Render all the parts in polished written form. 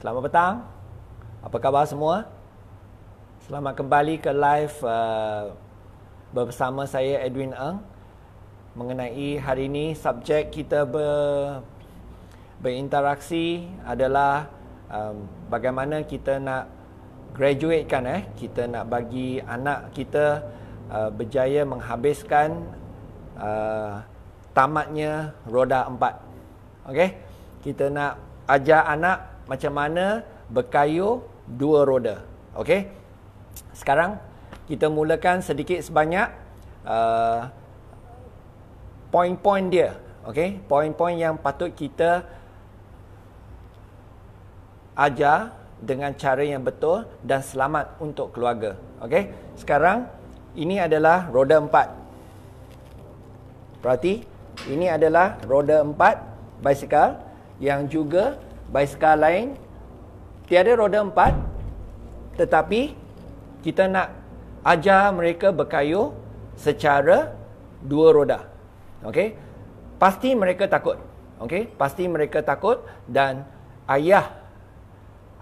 Selamat petang. Apa khabar semua? Selamat kembali ke live bersama saya Edwin Ng mengenai hari ini subjek kita berinteraksi adalah bagaimana kita nak graduatekan kita nak bagi anak kita berjaya menghabiskan tamatnya roda 4. Okey? Kita nak ajar anak macam mana berkayuh 2 roda. Okey? Sekarang kita mulakan sedikit sebanyak poin-poin dia. Okey? Poin-poin yang patut kita ajar dengan cara yang betul dan selamat untuk keluarga. Okey? Sekarang ini adalah roda 4. Berarti ini adalah roda 4 basikal yang juga basikal lain tiada roda 4, tetapi kita nak ajar mereka berkayuh secara 2 roda. Okey? Pasti mereka takut. Okey? Pasti mereka takut dan ayah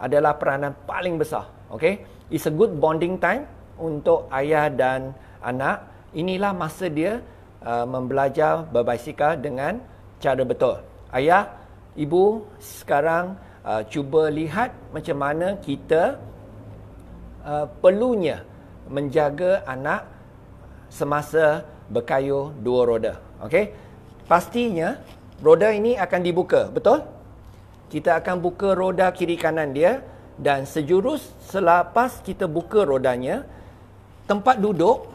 adalah peranan paling besar. Okey? It's a good bonding time untuk ayah dan anak. Inilah masa dia membelajar berbasikal dengan cara betul. Ayah, ibu sekarang cuba lihat macam mana kita perlunya menjaga anak semasa berkayuh 2 roda. Okey? Pastinya roda ini akan dibuka, betul? Kita akan buka roda kiri kanan dia dan sejurus selepas kita buka rodanya, tempat duduk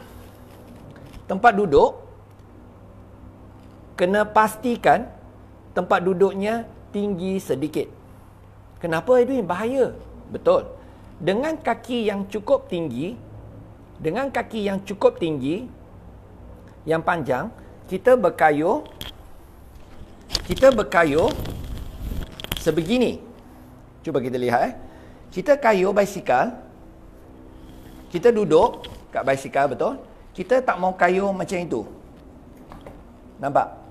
kena pastikan tempat duduknya tinggi sedikit. Kenapa, Edwin? Bahaya. Betul. Dengan kaki yang cukup tinggi, yang panjang, kita berkayuh sebegini. Cuba kita lihat. Kita kayuh basikal, kita duduk kat basikal, betul? Kita tak mau kayuh macam itu. Nampak?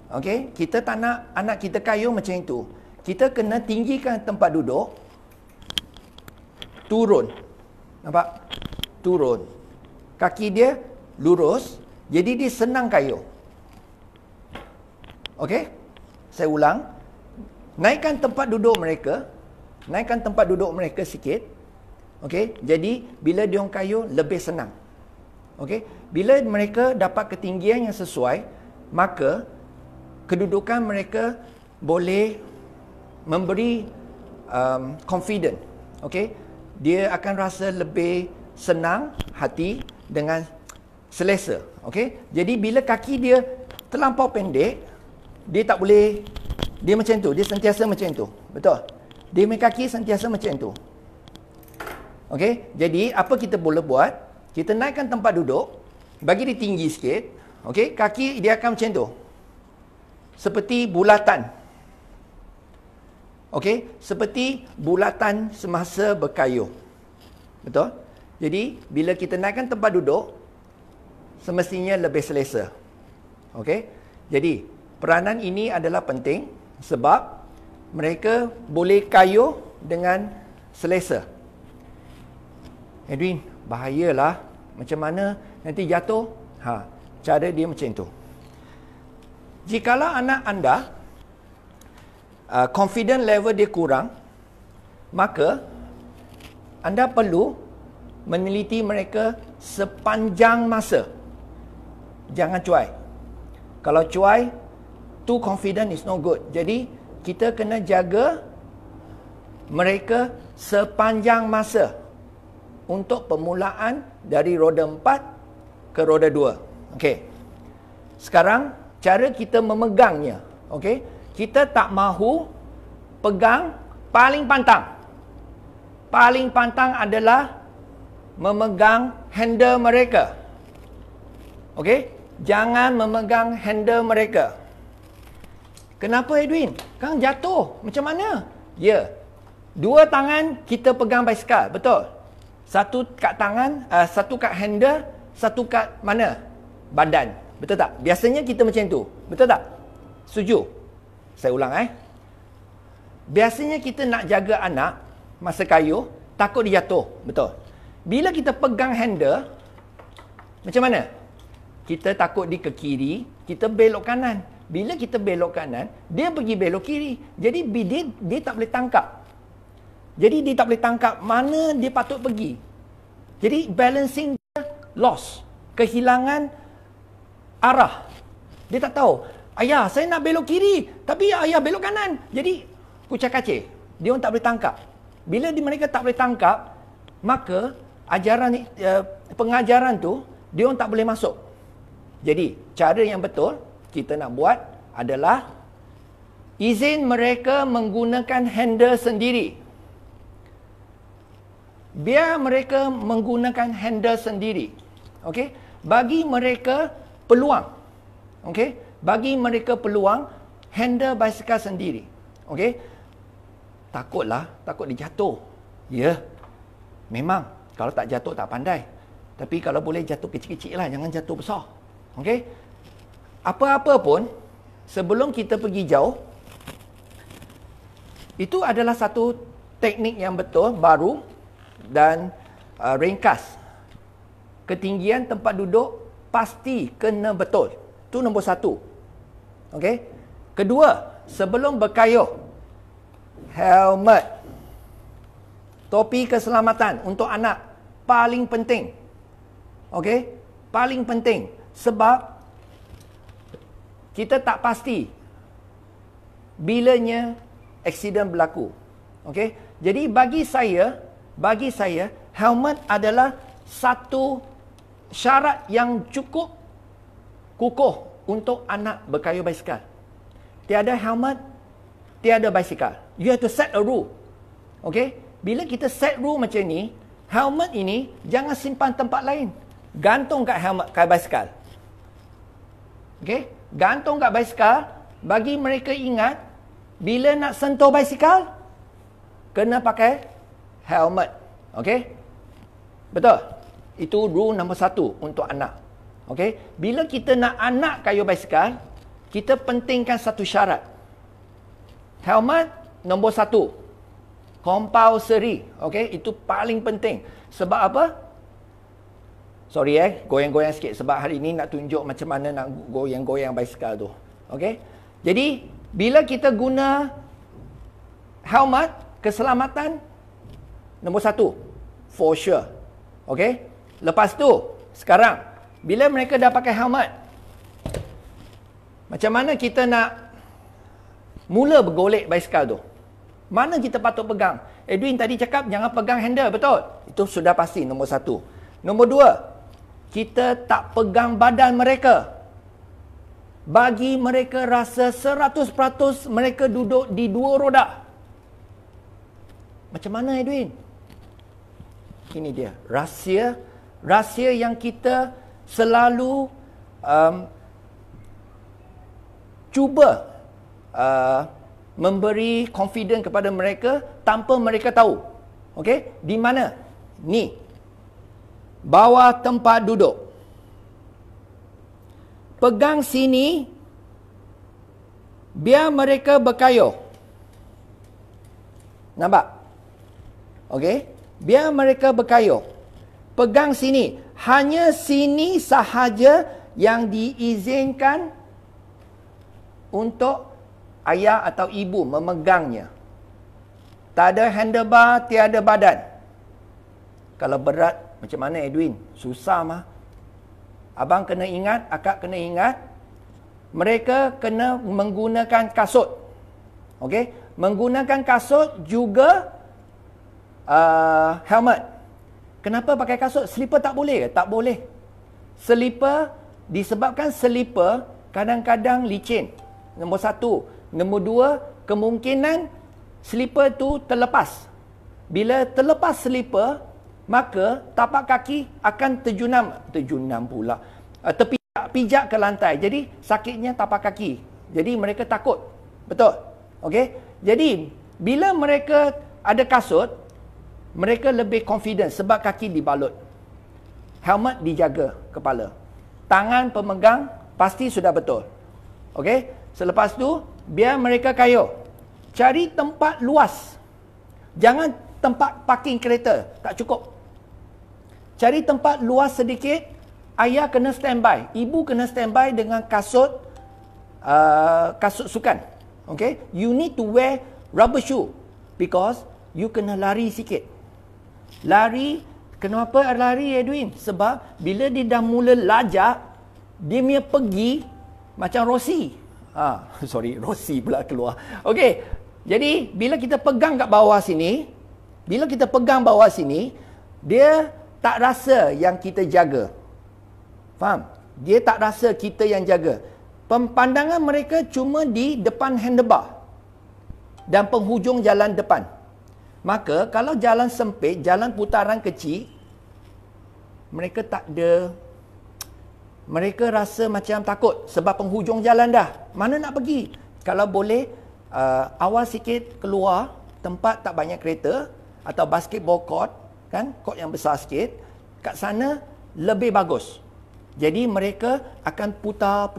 Okey, kita tak nak anak kita kayuh macam itu. Kita kena tinggikan tempat duduk. Turun. Nampak? Turun. Kaki dia lurus, jadi dia senang kayuh. Okey? Saya ulang. Naikkan tempat duduk mereka sikit. Okey? Jadi bila dia orang kayuh lebih senang. Okey? Bila mereka dapat ketinggian yang sesuai, maka kedudukan mereka boleh memberi confident. Okey? Dia akan rasa lebih senang hati dengan selesa. Okey? Jadi bila kaki dia terlampau pendek, dia tak boleh, dia macam tu, dia sentiasa macam tu. Betul? Dia punya kaki sentiasa macam tu. Okey? Jadi apa kita boleh buat? Kita naikkan tempat duduk, bagi dia tinggi sikit. Okey? Kaki dia akan macam tu. Seperti bulatan. Okey? Seperti bulatan semasa berkayuh. Betul? Jadi, bila kita naikkan tempat duduk, semestinya lebih selesa. Okey? Jadi, peranan ini adalah penting sebab mereka boleh kayuh dengan selesa. Edwin, bahayalah. Macam mana nanti jatuh? Cara dia macam tu. Jikalau anak anda confident level dia kurang, maka anda perlu meneliti mereka sepanjang masa. Jangan cuai. Kalau cuai, too confident is no good. Jadi kita kena jaga mereka sepanjang masa untuk permulaan dari roda 4 ke roda 2. Okey. Sekarang cara kita memegangnya. Okey. Kita tak mahu pegang paling pantang. Paling pantang adalah memegang handle mereka. Okey? Jangan memegang handle mereka. Kenapa, Edwin? Kang jatuh. Macam mana? Ya. 2 tangan kita pegang basikal. Betul? Satu kat tangan, satu kat handle, satu kat mana? Badan. Betul tak? Biasanya kita macam tu. Betul tak? Setuju? Saya ulang Biasanya kita nak jaga anak masa kayuh, takut dia jatuh. Betul. Bila kita pegang handle, macam mana? Kita takut dia ke kiri, kita belok kanan. Bila kita belok kanan, dia pergi belok kiri. Jadi dia tak boleh tangkap. Jadi dia tak boleh tangkap mana dia patut pergi. Jadi balancing dia lost. Kehilangan arah. Dia tak tahu. Ayah, saya nak belok kiri. Tapi ayah belok kanan. Jadi kucak-kacir. Dia orang tak boleh tangkap. Bila mereka tak boleh tangkap, maka pengajaran tu, dia orang tak boleh masuk. Jadi, cara yang betul kita nak buat adalah izin mereka menggunakan handle sendiri. Biar mereka menggunakan handle sendiri. Okey? Bagi mereka peluang. Okey? Bagi mereka peluang handle basikal sendiri. Okey? Takut dia jatuh. Ya. Memang kalau tak jatuh tak pandai. Tapi kalau boleh jatuh kecil-kecil lah, jangan jatuh besar. Okey? Apa-apa pun sebelum kita pergi jauh, itu adalah satu teknik yang betul baru dan ringkas. Ketinggian tempat duduk pasti kena betul. Itu nombor satu. Okey. Kedua, sebelum berkayuh, helmet. Topi keselamatan untuk anak paling penting. Okey? Paling penting sebab kita tak pasti bilanya aksiden berlaku. Okey? Jadi bagi saya helmet adalah satu syarat yang cukup kukuh untuk anak berkayuh basikal. Tiada helmet, tiada basikal. You have to set a rule. Okey? Bila kita set rule macam ni, helmet ini jangan simpan tempat lain. Gantung kat helmet kat basikal. Okey? Gantung kat basikal bagi mereka ingat bila nak sentuh basikal kena pakai helmet. Okey? Betul? Itu rule nombor 1 untuk anak. Okey? Bila kita nak anak kayuh basikal, kita pentingkan satu syarat. Helmet nombor 1. Compulsory. Okey? Itu paling penting. Sebab apa? Sorry goyang-goyang sikit sebab hari ni nak tunjuk macam mana nak goyang-goyang basikal tu. Okey? Jadi, bila kita guna helmet, keselamatan nombor 1. For sure. Okey? Lepas tu, sekarang, bila mereka dah pakai helmet, macam mana kita nak mula bergolek basikal tu? Mana kita patut pegang? Edwin tadi cakap jangan pegang handle, betul? Itu sudah pasti nombor 1. Nombor 2, kita tak pegang badan mereka. Bagi mereka rasa 100% mereka duduk di 2 roda. Macam mana Edwin? Ini dia. Rahsia yang kita selalu cuba memberi confidence kepada mereka tanpa mereka tahu. Okey? Di mana? Ni. Bawah tempat duduk. Pegang sini. Biar mereka berkayuh. Nampak? Okey? Biar mereka berkayuh. Pegang sini. Hanya sini sahaja yang diizinkan untuk ayah atau ibu memegangnya. Tak ada handlebar, tiada badan. Kalau berat, macam mana Edwin? Susah mah. Abang kena ingat, akak kena ingat. Mereka kena menggunakan kasut. Okey? Menggunakan kasut juga helmet. Kenapa pakai kasut? Slipper tak boleh ke? Tak boleh. Slipper, disebabkan slipper kadang-kadang licin. Nombor 1. Nombor 2, kemungkinan slipper tu terlepas. Bila terlepas slipper, maka tapak kaki akan terjunam pula. Terpijak ke lantai. Jadi sakitnya tapak kaki. Jadi mereka takut. Betul? Okey? Jadi bila mereka ada kasut, mereka lebih confident sebab kaki dibalut. Helmet dijaga kepala. Tangan pemegang pasti sudah betul. Okey? Selepas tu biar mereka kayuh. Cari tempat luas. Jangan tempat parking kereta, tak cukup. Cari tempat luas sedikit. Ayah kena standby, ibu kena standby dengan kasut kasut sukan. Okay? You need to wear rubber shoe because you kena lari sikit. Lari, kenapa lari Edwin? Sebab bila dia dah mula lajak, dia punya pergi macam Rossi. Sorry, Rossi pula keluar. Okay, jadi bila kita pegang kat bawah sini, dia tak rasa yang kita jaga. Faham? Dia tak rasa kita yang jaga. Pandangan mereka cuma di depan handlebar dan penghujung jalan depan. Maka kalau jalan sempit, jalan putaran kecil, mereka tak ada, mereka rasa macam takut sebab penghujung jalan dah. Mana nak pergi? Kalau boleh, awal sikit keluar tempat tak banyak kereta atau basketball court, kan, court yang besar sikit, kat sana lebih bagus. Jadi mereka akan putar.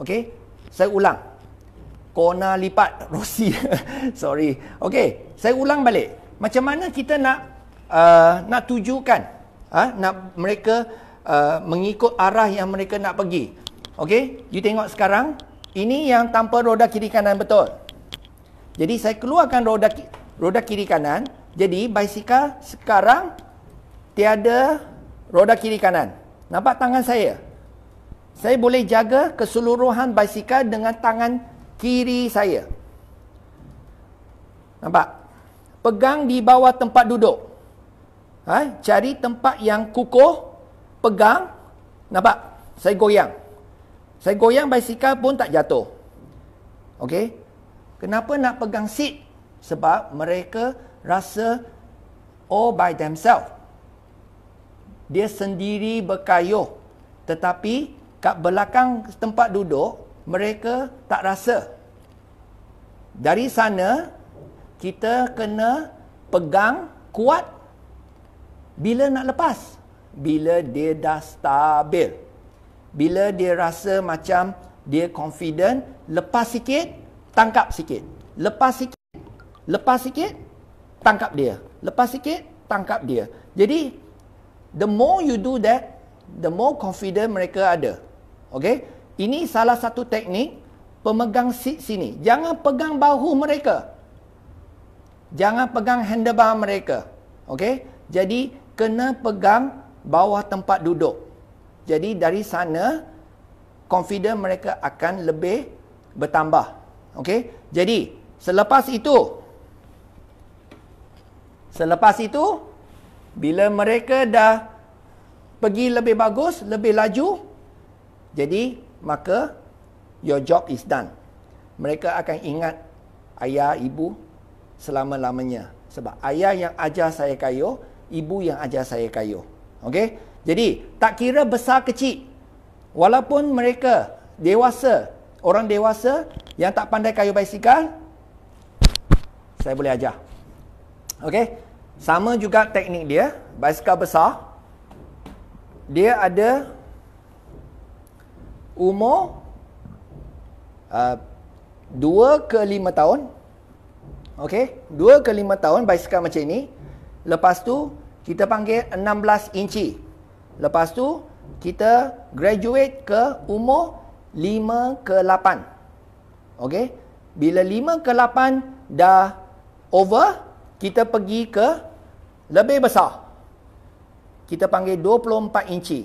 Okey, saya ulang. Kona lipat Rossi. Sorry. Okey, saya ulang balik. Macam mana kita nak tujukan, nak mereka mengikut arah yang mereka nak pergi. Okey, you tengok sekarang, ini yang tanpa roda kiri kanan, betul. Jadi saya keluarkan roda kiri kanan. Jadi basikal sekarang tiada roda kiri kanan. Nampak tangan saya? Saya boleh jaga keseluruhan basikal dengan tangan kiri saya. Nampak? Pegang di bawah tempat duduk. Cari tempat yang kukuh, pegang. Nampak? Saya goyang basikal pun tak jatuh. Okey? Kenapa nak pegang seat? Sebab mereka rasa by themselves. Dia sendiri berkayuh. Tetapi kat belakang tempat duduk, mereka tak rasa. Dari sana, kita kena pegang kuat. Bila nak lepas? Bila dia dah stabil. Bila dia rasa macam dia confident, lepas sikit, tangkap sikit. Lepas sikit, tangkap dia. Lepas sikit, tangkap dia. Jadi, the more you do that, the more confident mereka ada. Okay? Ini salah satu teknik pemegang seat sini. Jangan pegang bahu mereka. Jangan pegang handlebar mereka. Okay? Jadi, kena pegang bawah tempat duduk. Jadi, dari sana, confident mereka akan lebih bertambah. Okay? Jadi, selepas itu, bila mereka dah pergi lebih bagus, lebih laju, jadi maka your job is done. Mereka akan ingat ayah, ibu selama-lamanya. Sebab ayah yang ajar saya kayuh, ibu yang ajar saya kayuh. Okey? Jadi, tak kira besar kecil. Walaupun mereka dewasa, orang dewasa yang tak pandai kayuh basikal, saya boleh ajar. Okey? Sama juga teknik dia, basikal besar. Dia ada umur 2 ke 5 tahun. Okey, 2 ke 5 tahun basikal macam ini. Lepas tu kita panggil 16 inci. Lepas tu kita graduate ke umur 5 ke 8. Okey, bila 5 ke 8 dah over, kita pergi ke lebih besar. Kita panggil 24 inci.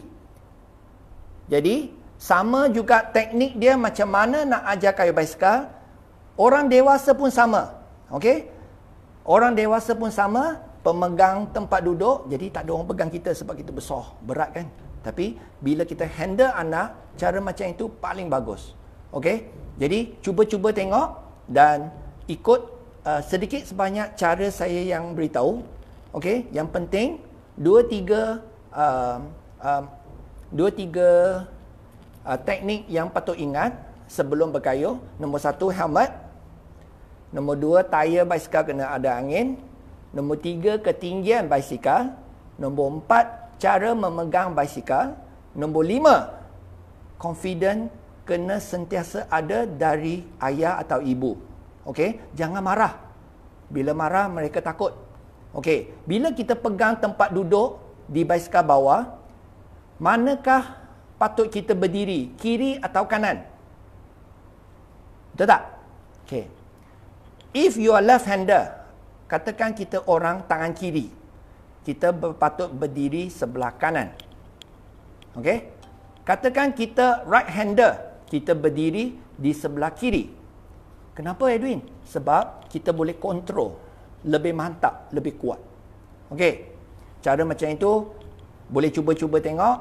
Jadi, sama juga teknik dia macam mana nak ajar kayuh basikal. Orang dewasa pun sama. Okey? Orang dewasa pun sama, pemegang tempat duduk. Jadi, tak ada orang pegang kita sebab kita besar, berat kan? Tapi, bila kita handle anak, cara macam itu paling bagus. Okey? Jadi, cuba-cuba tengok dan ikut sedikit sebanyak cara saya yang beritahu. Okey, yang penting 2-3 teknik yang patut ingat sebelum berkayuh. Nombor 1, helmet. Nombor 2, tayar basikal kena ada angin. Nombor 3, ketinggian basikal. Nombor 4, cara memegang basikal. Nombor 5, confident kena sentiasa ada dari ayah atau ibu. Okey, jangan marah. Bila marah mereka takut. Okey, bila kita pegang tempat duduk di basikal bawah, manakah patut kita berdiri, kiri atau kanan? Betul tak? Okey. If you are left-hander, katakan kita orang tangan kiri, kita patut berdiri sebelah kanan. Okey? Katakan kita right-hander, kita berdiri di sebelah kiri. Kenapa, Edwin? Sebab kita boleh kontrol lebih mantap, lebih kuat. Okey. Cara macam itu boleh cuba-cuba tengok,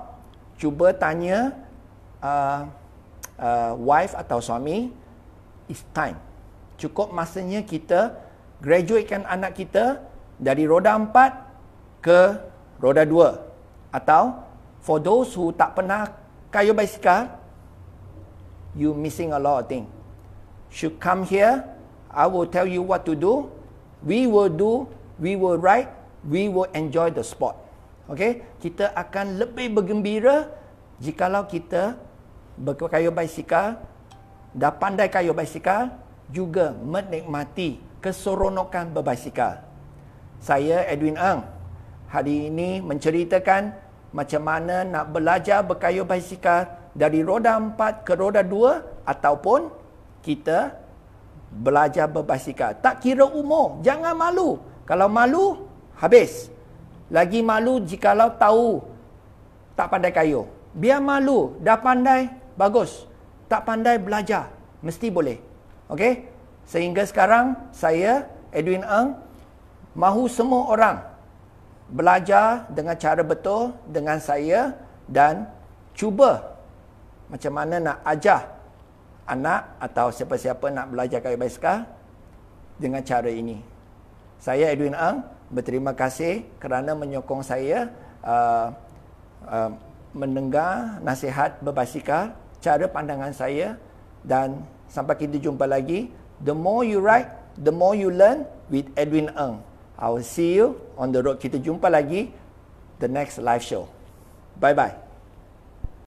cuba tanya wife atau suami, it's time. Cukup masanya kita graduatekan anak kita dari roda 4 ke roda 2. Atau for those who tak pernah kayuh basikal, you missing a lot of things. Should come here, I will tell you what to do. We will ride, we will enjoy the sport. Okay? Kita akan lebih bergembira jikalau kita berkayuh basikal, dah pandai kayuh basikal, juga menikmati keseronokan berbasikal. Saya Edwin Ng hari ini menceritakan macam mana nak belajar berkayuh basikal dari roda 4 ke roda 2 ataupun kita belajar berbasikal. Tak kira umur, jangan malu. Kalau malu, habis. Lagi malu jikalau tahu tak pandai kayuh. Biar malu, dah pandai, bagus. Tak pandai belajar, mesti boleh. Okey? Sehingga sekarang saya Edwin Ng mahu semua orang belajar dengan cara betul dengan saya dan cuba macam mana nak ajar anak atau siapa-siapa nak belajar kayuh basikal dengan cara ini. Saya Edwin Ng berterima kasih kerana menyokong saya mendengar nasihat berbasikal, cara pandangan saya, dan sampai kita jumpa lagi. The more you ride, the more you learn with Edwin Ng. I will see you on the road. Kita jumpa lagi the next live show. Bye-bye.